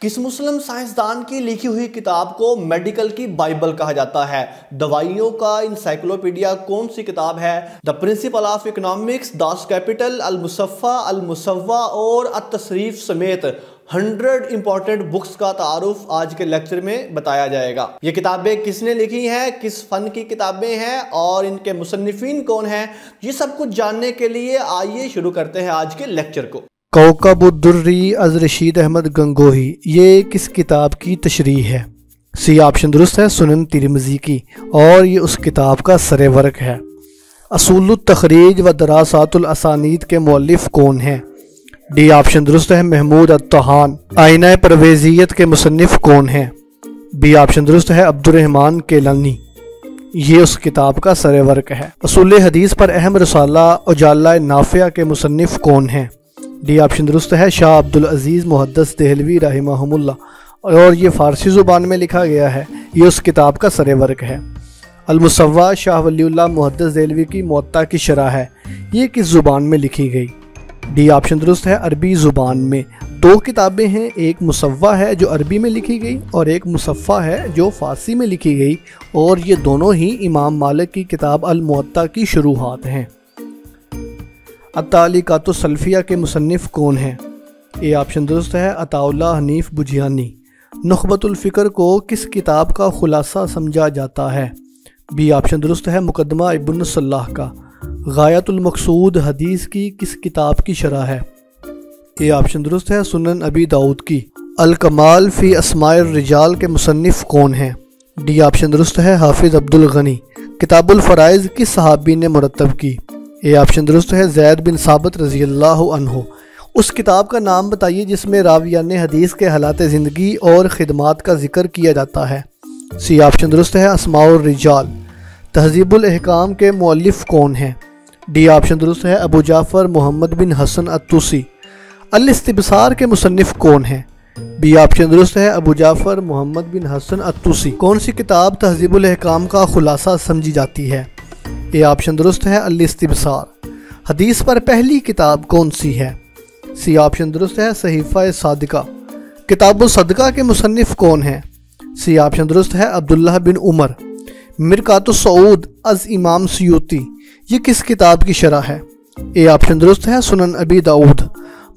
کس مسلم سائنسدان کی لکھی ہوئی کتاب کو میڈیکل کی بائبل کہا جاتا ہے؟ دوائیوں کا انسائکلوپیڈیا کون سی کتاب ہے؟ The principle of economics, Das Kapital, المصفہ، المصوّع اور التصریف سمیت 100 امپورٹنٹ بکس کا تعارف آج کے لیکچر میں بتایا جائے گا۔ یہ کتابیں کس نے لکھی ہیں، کس فن کی کتابیں ہیں اور ان کے مصنفین کون ہیں، یہ سب کچھ جاننے کے لیے آئیے شروع کرتے ہیں آج کے لیکچر کو۔ کوكب الدری از رشید احمد گنگوہی، یہ کس کتاب کی تشریح ہے؟ سی آپشن درست ہے، سنن ترمذی کی، اور یہ اس کتاب کا سر ورق ہے۔ اصول التخریج و دراسات الاسانید کے مؤلف کون ہیں؟ ڈی آپشن درست ہے، محمود الطحان۔ آئینہ پرویزیت کے مصنف کون ہیں؟ بی آپشن درست ہے، عبد الرحمن کیلانی، یہ اس کتاب کا سر ورق ہے۔ اصول حدیث پر اہم رسالہ اجالہ نافعہ کے مصنف کون ہیں؟ ڈی آپشن درست ہے، شاہ عبدالعزیز محدث دہلوی رحمہ اللہ، اور یہ فارسی زبان میں لکھا گیا ہے، یہ اس کتاب کا سر ورق ہے۔ المصوّع شاہ ولی اللہ محدث دہلوی کی موطا کی شرح ہے، یہ کس زبان میں لکھی گئی؟ ڈی آپشن درست ہے، عربی زبان میں۔ دو کتابیں ہیں، ایک مصوّع ہے جو عربی میں لکھی گئی اور ایک مصفہ ہے جو فارسی میں لکھی گئی، اور یہ دونوں ہی امام مالک کی کتاب الموطا کی شروحات ہیں۔ التعلیقات السلفیہ کے مصنف کون ہیں؟ اے آپشن درست ہے، عطاء اللہ حنیف بجیانی۔ نخبۃ الفکر کو کس کتاب کا خلاصہ سمجھا جاتا ہے؟ بی آپشن درست ہے، مقدمہ ابن صلاح کا۔ غایۃ المقصود حدیث کی کس کتاب کی شرح ہے؟ اے آپشن درست ہے، سنن ابی داؤد کی۔ الکمال فی اسماء الرجال کے مصنف کون ہیں؟ ڈی آپشن درست ہے، حافظ عبد الغنی۔ کتاب الفرائض کس صحابی نے مرتب کی؟ اے آپشن درست ہے، زید بن ثابت رضی اللہ عنہ۔ اس کتاب کا نام بتائیے جس میں راویان حدیث کے حالات زندگی اور خدمات کا ذکر کیا جاتا ہے۔ سی آپشن درست ہے، اسماء الرجال۔ تہذیب الاحکام کے مؤلف کون ہیں؟ ڈی آپشن درست ہے، ابو جعفر محمد بن حسن الطوسی۔ الاستبصار کے مصنف کون ہیں؟ بی آپشن درست ہے، ابو جعفر محمد بن حسن الطوسی۔ کون سی کتاب تہذیب الاحکام کا خلاصہ سمجھی جاتی ہے؟ اے آپشن درست ہے، الاستبصار۔ حدیث پر پہلی کتاب کون سی ہے؟ سی آپشن درست ہے، صحیفہ صادقہ۔ کتاب الصدقہ کے مصنف کون ہیں؟ سی آپشن درست ہے، عبداللہ بن عمر۔ مرقات الصعود از امام سیوطی، یہ کس کتاب کی شرح ہے؟ اے آپشن درست ہے، سنن ابی داؤد۔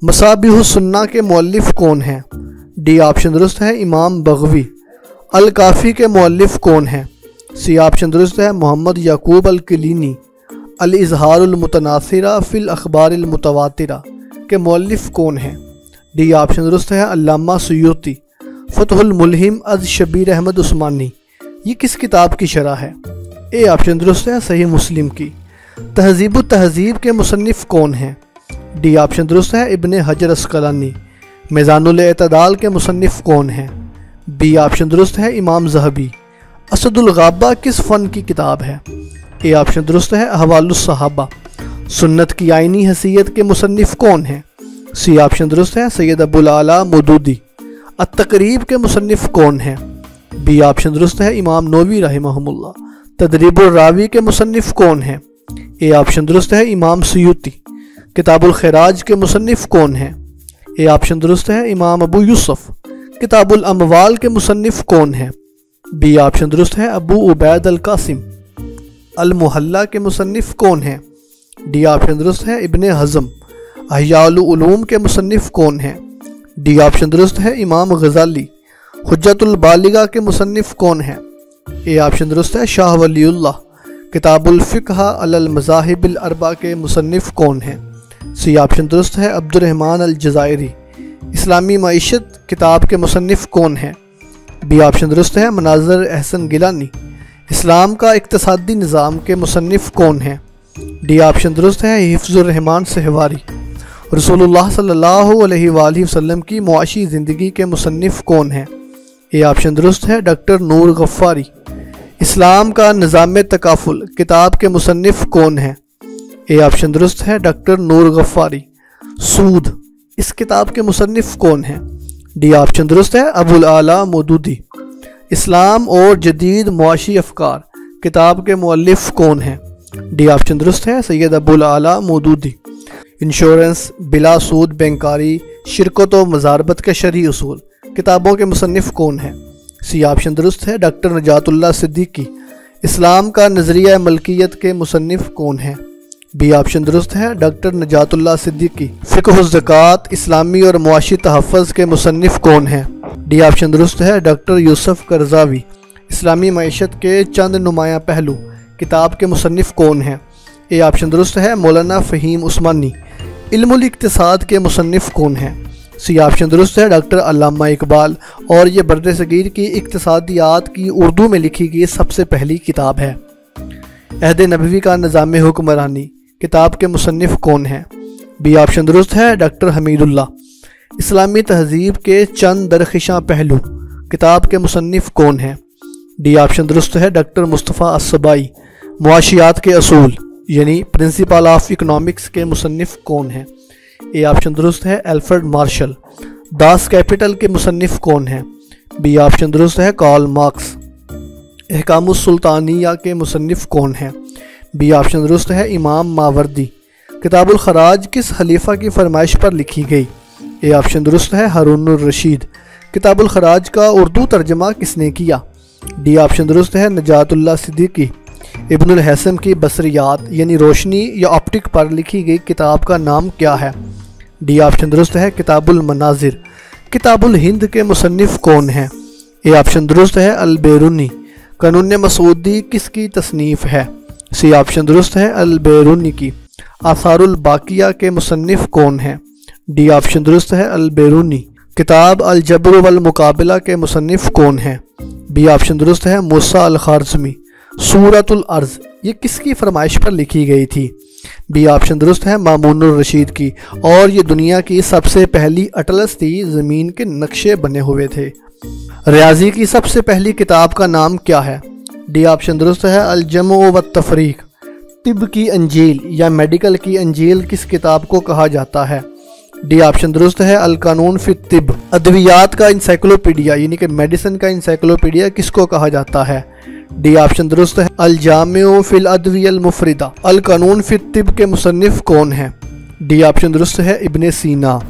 مصابیح السنہ کے مؤلف کون ہیں؟ ڈی آپشن درست ہے، امام بغوی۔ الکافی کے مؤلف کون ہیں؟ سی آپشن درست ہے، محمد یعقوب الکلینی۔ الاظہار المتناثرہ فی الاخبار المتواترہ کے مؤلف کون ہیں؟ ڈی آپشن درست ہے، علامہ سیوطی۔ فتح الملہم از شبیر احمد عثمانی، یہ کس کتاب کی شرح ہے؟ اے آپشن درست ہے، صحیح مسلم کی۔ تہذیب التہذیب کے مصنف کون ہیں؟ ڈی آپشن درست ہے، ابن حجر عسقلانی۔ میزان الاعتدال کے مصنف کون ہیں؟ بی آپشن درست ہے، امام ذہبی۔ اسد الغابہ کس فن کی کتاب ہے؟ اے آپشن درست ہے، احوال الصحابہ۔ سنت کی آئینی حیثیت کے مصنف کون ہیں؟ سی آپشن درست ہے، سید ابو العلا مودودی۔ التقریب کے مصنف کون ہیں؟ بی آپشن درست ہے، امام نووی رحمہ اللہ۔ تدریب الراوی کے مصنف کون ہیں؟ اے آپشن درست ہے، امام سیوطی۔ کتاب الخراج کے مصنف کون ہیں؟ اے آپشن درست ہے، امام ابو یوسف۔ کتاب الاموال کے مصنف کون ہیں؟ بی آپشن درست ہے، ابو عبید القاسم۔ المحلہ کے مصنف کون ہیں؟ ڈی آپشن درست ہے، ابن حزم۔ احیاء العلوم کے مصنف کون ہیں؟ ڈی آپشن درست ہے، امام غزالی۔ حجت البالغہ کے مصنف کون ہیں؟ اے آپشن درست ہے، شاہ ولی اللہ۔ کتاب الفقہ علی المذاہب الاربعہ کے مصنف کون ہیں؟ سی آپشن درست ہے، عبد الرحمن الجزائری۔ اسلامی معیشت کتاب کے مصنف کون ہیں؟ بی آپشن درست ہے، مناظر احسن گیلانی۔ اسلام کا اقتصادی نظام کے مصنف کون ہیں؟ ڈی آپشن درست ہے، حفظ الرحمن سہواری۔ رسول اللہ صلی اللہ علیہ وآلہ وسلم کی معاشی زندگی کے مصنف کون ہیں؟ اے آپشن درست ہے، ڈاکٹر نور غفاری۔ اسلام کا نظام تکافل کتاب کے مصنف کون ہیں؟ اے آپشن درست ہے، ڈاکٹر نور غفاری۔ سود اس کتاب کے مصنف کون ہیں؟ ڈی آپشن درست ہے، ابو العلا مودودی۔ اسلام اور جدید معاشی افکار کتاب کے مؤلف کون ہیں؟ ڈی آپشن درست ہے، سید ابو العلا مودودی۔ انشورنس، بلا سود بینکاری، شرکت و مزاربت کے شرعی اصول کتابوں کے مصنف کون ہیں؟ سی آپشن درست ہے ڈاکٹر نجات اللہ صدیقی۔ اسلام کا نظریہ ملکیت کے مصنف کون ہیں؟ بی آپشن درست ہے ڈاکٹر نجات اللہ صدیقی۔ فقہ الزکوٰۃ اسلامی اور معاشی تحفظ کے مصنف کون ہیں؟ ڈی آپشن درست ہے ڈاکٹر یوسف قرضاوی۔ اسلامی معیشت کے چند نمایاں پہلو کتاب کے مصنف کون ہیں؟ اے آپشن درست ہے مولانا فہیم عثمانی۔ علم الاقتصاد کے مصنف کون ہیں؟ سی آپشن درست ہے ڈاکٹر علامہ اقبال، اور یہ برد صغیر کی اقتصادیات کی اردو میں لکھی گئی سب سے پہلی کتاب ہے۔ عہد نبوی کا نظام حکمرانی کتاب کے مصنف کون ہیں؟ بی آپشن درست ہے ڈاکٹر حمید اللہ۔ اسلامی تہذیب کے چند درخشاں پہلو کتاب کے مصنف کون ہیں؟ ڈی آپشن درست ہے ڈاکٹر مصطفیٰ الصبائی۔ معاشیات کے اصول یعنی پرنسپل آف اکنامکس کے مصنف کون ہیں؟ اے آپشن درست ہے الفریڈ مارشل۔ داس کیپٹل کے مصنف کون ہیں؟ بی آپشن درست ہے کارل مارکس۔ احکام السلطانیہ کے مصنف کون ہیں؟ بی آپشن درست ہے امام ماوردی۔ کتاب الخراج کس خلیفہ کی فرمائش پر لکھی گئی؟ اے آپشن درست ہے ہارون الرشید۔ کتاب الخراج کا اردو ترجمہ کس نے کیا؟ ڈی آپشن درست ہے نجات اللہ صدیقی۔ ابن الحسم کی بصریات یعنی روشنی یا آپٹک پر لکھی گئی کتاب کا نام کیا ہے؟ ڈی آپشن درست ہے کتاب المناظر۔ کتاب الہند کے مصنف کون ہیں؟ اے آپشن درست ہے البیرونی۔ قانون مسعودی کس کی تصنیف ہے؟ سی آپشن درست ہے البیرونی کی۔ آثار الباقیہ کے مصنف کون ہیں؟ ڈی آپشن درست ہے البیرونی۔ کتاب الجبر والمقابلہ کے مصنف کون ہیں؟ بی آپشن درست ہے موسیٰ الخوارزمی۔ سورۃ الارض یہ کس کی فرمائش پر لکھی گئی تھی؟ بی آپشن درست ہے مامون الرشید کی، اور یہ دنیا کی سب سے پہلی اٹلس تھی، زمین کے نقشے بنے ہوئے تھے۔ ریاضی کی سب سے پہلی کتاب کا نام کیا ہے؟ ڈی آپشن درست ہے الجمع والتفریق۔ طب کی انجیل یا میڈیکل کی انجیل کس کتاب کو کہا جاتا ہے؟ ڈی آپشن درست ہے القانون فی الطب۔ ادویات کا انسائکلوپیڈیا یعنی کہ میڈیسن کا انسائکلوپیڈیا کس کو کہا جاتا ہے؟ ڈی آپشن درست ہے الجامع فی الادویہ المفردہ۔ القانون فی الطب کے مصنف کون ہیں؟ ڈی آپشن درست ہے ابن سینا۔